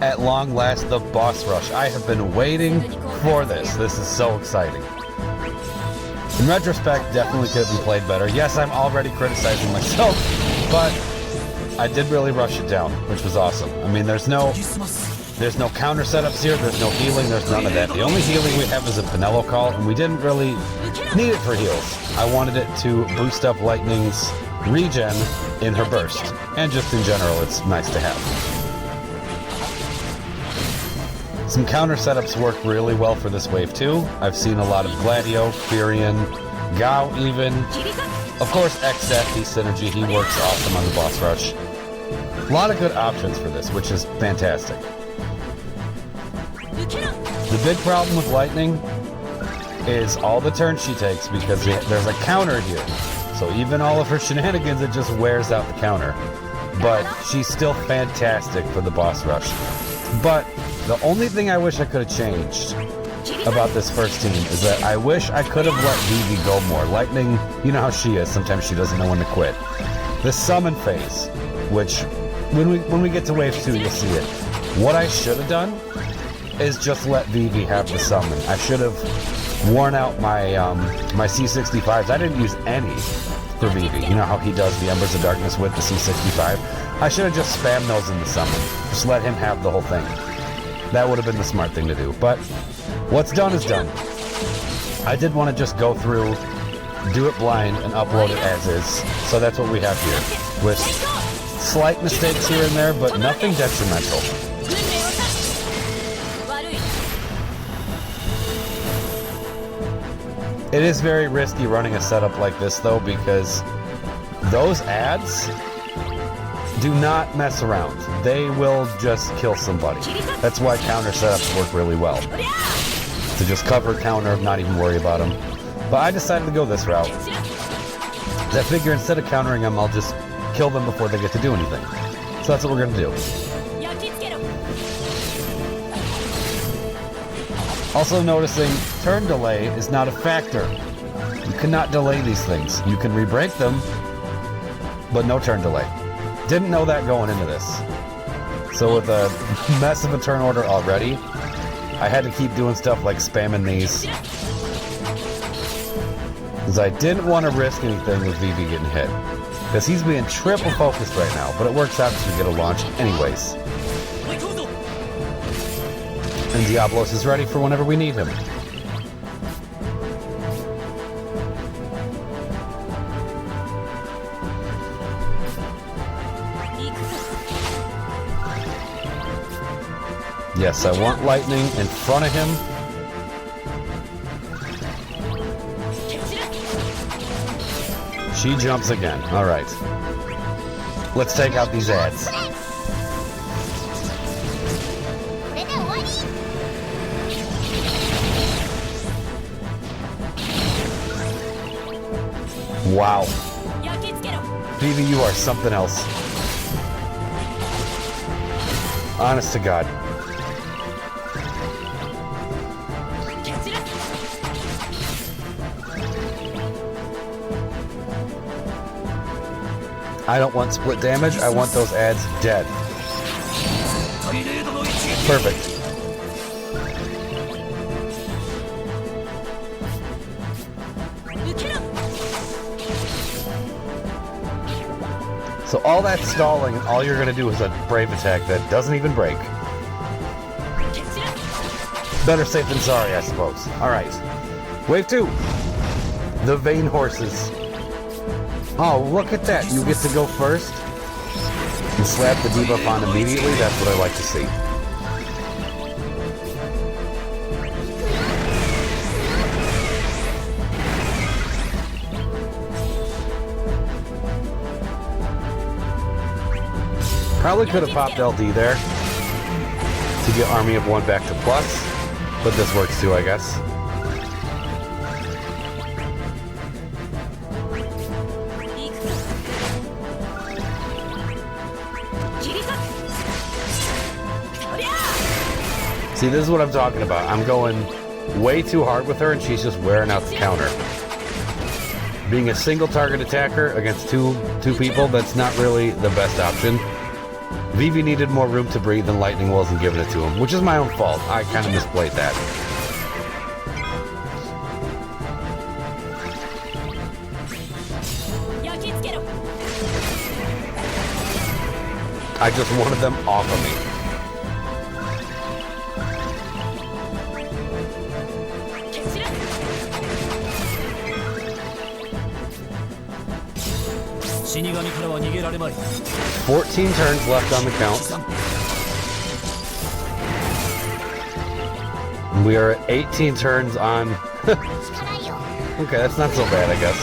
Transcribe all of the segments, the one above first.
at long last, the boss rush. I have been waiting for this. This is so exciting. In retrospect, definitely could have been played better. Yes, I'm already criticizing myself, but I did really rush it down, which was awesome. I mean, there's no counter setups here, there's no healing, there's none of that. The only healing we have is a Pinello call, and we didn't really need it for heals. I wanted it to boost up Lightning's regen in her burst, and just in general, it's nice to have. Some counter setups work really well for this wave too. I've seen a lot of Gladio, Furion, Gao even. Of course, X-Safety Synergy, he works awesome on the boss rush. A lot of good options for this, which is fantastic. The big problem with Lightning is all the turns she takes, because there's a counter here. So even all of her shenanigans, it just wears out the counter. But she's still fantastic for the boss rush. But the only thing I wish I could have changed about this first team is that I wish I could have let Vivi go more. Lightning, you know how she is, sometimes she doesn't know when to quit. The summon phase, which when we get to wave 2, you'll see it. What I should have done is just let Vivi have the summon. I should have worn out my my C65s. I didn't use any for Vivi. You know how he does the Embers of Darkness with the C65? I should have just spammed those in the summon. Just let him have the whole thing. That would have been the smart thing to do. But what's done is done. I did want to just go through, do it blind, and upload it as is. So that's what we have here. With slight mistakes here and there, but nothing detrimental. It is very risky running a setup like this though, because those ads do not mess around. They will just kill somebody. That's why counter setups work really well. To just cover counter, not even worry about them. But I decided to go this route. I figure instead of countering them, I'll just kill them before they get to do anything. So that's what we're gonna do. Also noticing, turn delay is not a factor. You cannot delay these things. You can re-break them, but no turn delay. Didn't know that going into this. So with a mess of a turn order already, I had to keep doing stuff like spamming these. Because I didn't want to risk anything with Vivi getting hit. Because he's being triple focused right now, but it works out because we get a launch anyways. And Diablos is ready for whenever we need him. Yes, I want Lightning in front of him. She jumps again. All right. Let's take out these ads. Wow. Vivi, you are something else. Honest to God. I don't want split damage, I want those ads dead. Perfect. So all that stalling, all you're going to do is a brave attack that doesn't even break. Better safe than sorry, I suppose. Alright. Wave 2. The Vein Horses. Oh, look at that. You get to go first and slap the debuff on immediately. That's what I like to see. Probably could have popped LD there to get Army of One back to plus, but this works too, I guess. See, this is what I'm talking about. I'm going way too hard with her and she's just wearing out the counter. Being a single target attacker against two people, that's not really the best option. Vivi needed more room to breathe and lightning wasn't giving it to him, which is my own fault. I kind of misplayed that. I just wanted them off of me. "14 turns left on the count. We are at 18 turns on..." Okay, that's not so bad, I guess.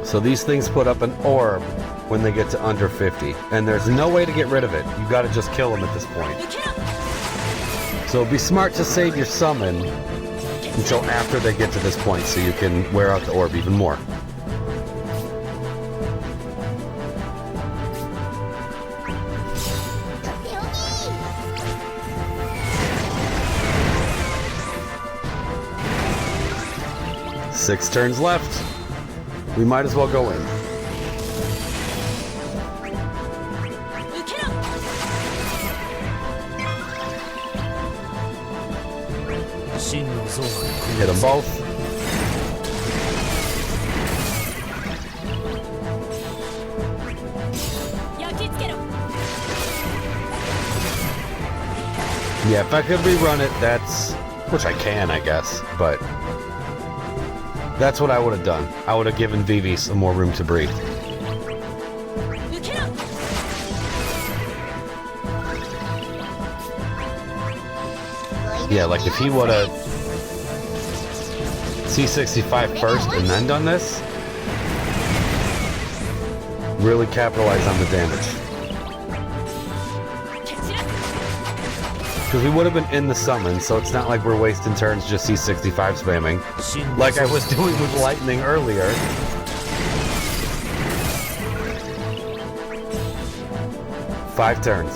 So these things put up an orb when they get to under 50, and there's no way to get rid of it. You gotta just kill them at this point. So it'd be smart to save your summon until after they get to this point so you can wear out the orb even more. Six turns left. We might as well go in. Hit them both. Yeah, if I could rerun it, that's... which I can, I guess, but... that's what I would have done. I would have given Vivi some more room to breathe. Yeah, like if he would have C65 first and then done this, really capitalize on the damage. Because we would have been in the summon, so it's not like we're wasting turns just C65 spamming, like I was doing with lightning earlier. Five turns.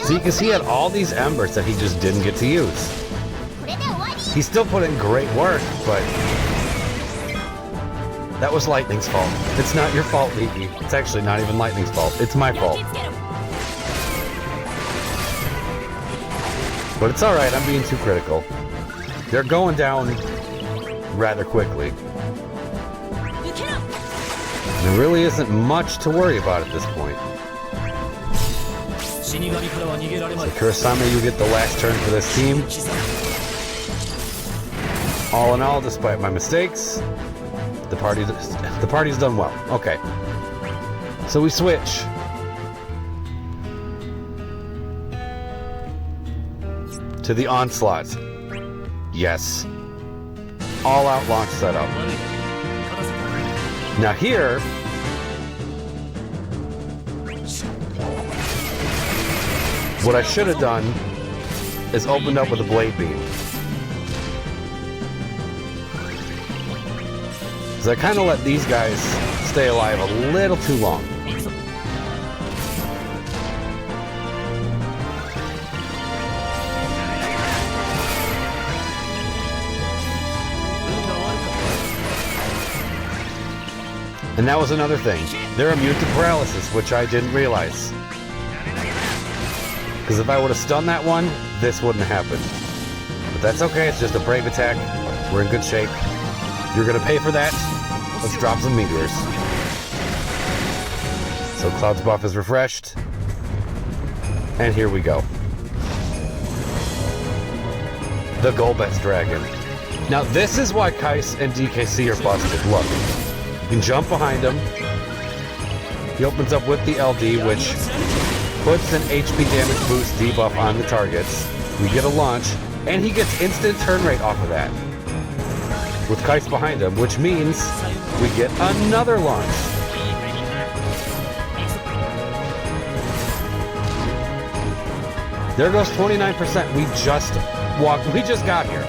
See, because he had all these embers that he just didn't get to use. He still put in great work, but that was Lightning's fault. It's not your fault, Vivi. It's actually not even Lightning's fault. It's my fault. But it's alright, I'm being too critical. They're going down rather quickly. There really isn't much to worry about at this point. So Kurasame, you get the last turn for this team. All in all, despite my mistakes, the party's done well. Okay. So we switch. To the Onslaught. Yes. All-out launch setup. Now here... what I should have done is opened up with a Blade Beam. Because I kind of let these guys stay alive a little too long. And that was another thing. They're immune to paralysis, which I didn't realize. Because if I would have stunned that one, this wouldn't have happened. But that's okay, it's just a brave attack. We're in good shape. You're gonna pay for that. Let's drop some meteors. So Cloud's buff is refreshed. And here we go. The Golbez Dragon. Now this is why Keiss and DKC are busted. Look. You can jump behind him. He opens up with the LD, which puts an HP damage boost debuff on the targets. We get a launch, And he gets instant turn rate off of that. With Keiss behind him, which means we get another launch. There goes 29%. We just got here.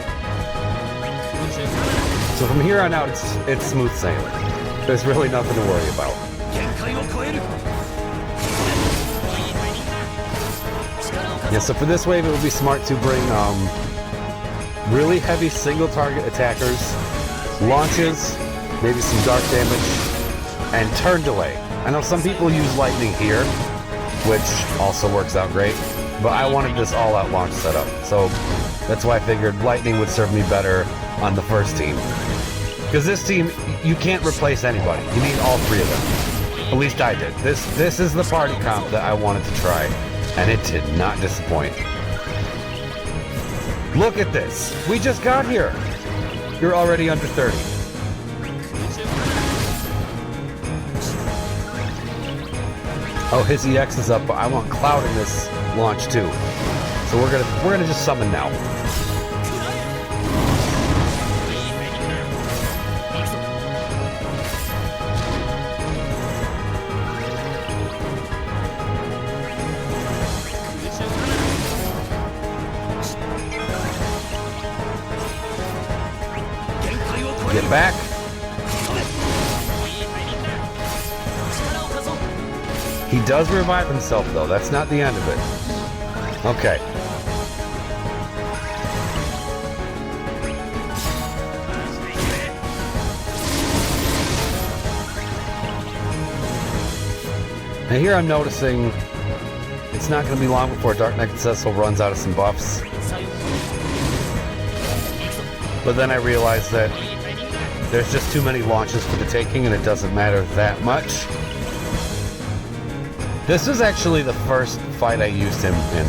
So from here on out, it's smooth sailing. There's really nothing to worry about. Yeah, so for this wave, it would be smart to bring really heavy single target attackers, launches, maybe some dark damage, and turn delay. I know some people use lightning here, which also works out great, but I wanted this all-out launch setup, so that's why I figured lightning would serve me better on the first team. Because this team, you can't replace anybody. You need all three of them. At least I did. This is the party comp that I wanted to try, and it did not disappoint. Look at this. We just got here. You're already under 30. Oh, his EX is up, but I want Cloud in this launch too. So we're gonna just summon now. Get back. He does revive himself though, that's not the end of it. Okay. And here I'm noticing it's not going to be long before Dark Knight Cecil runs out of some buffs. But then I realized that there's just too many launches for the taking and it doesn't matter that much. This is actually the first fight I used him in.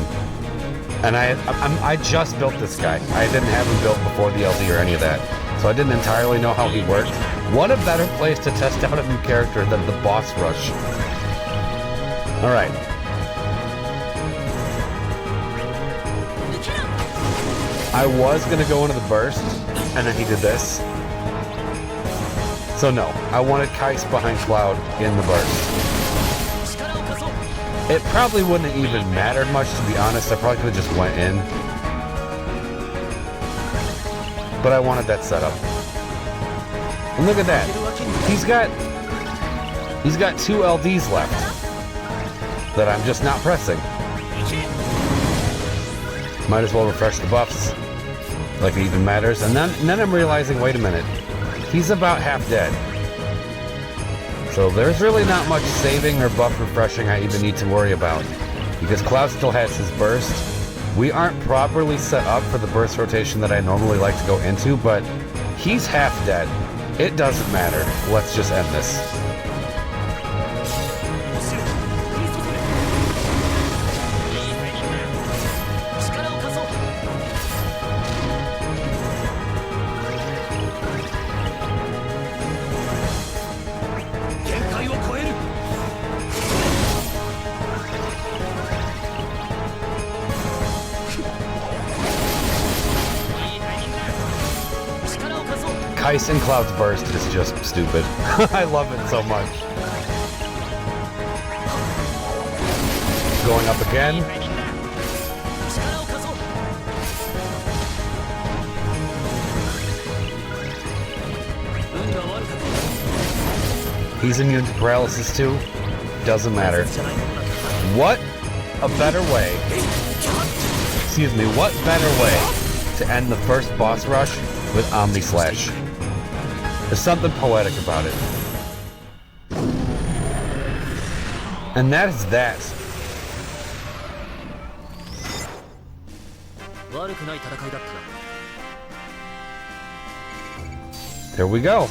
And I just built this guy. I didn't have him built before the LD or any of that. So I didn't entirely know how he worked. What a better place to test out a new character than the boss rush. Alright. I was going to go into the burst, and then he did this. So no, I wanted Keiss behind Cloud in the burst. It probably wouldn't have even mattered much, to be honest. I probably could have just went in. But I wanted that setup. And look at that. He's got 2 LDs left that I'm just not pressing. Might as well refresh the buffs, like it even matters. And then I'm realizing, wait a minute, he's about half dead. So there's really not much saving or buff refreshing I even need to worry about, because Cloud still has his burst. We aren't properly set up for the burst rotation that I normally like to go into, but he's half dead. It doesn't matter. Let's just end this. Keiss and Cloud's burst is just stupid. I love it so much. Going up again. He's immune to paralysis too. Doesn't matter. What a better way. Excuse me, what better way to end the first boss rush with Omni Slash? There's something poetic about it. And that is that. There we go.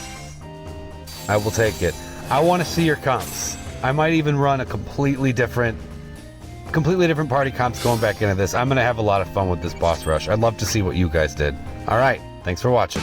I will take it. I want to see your comps. I might even run a completely different party comps going back into this. I'm going to have a lot of fun with this boss rush. I'd love to see what you guys did. All right. Thanks for watching.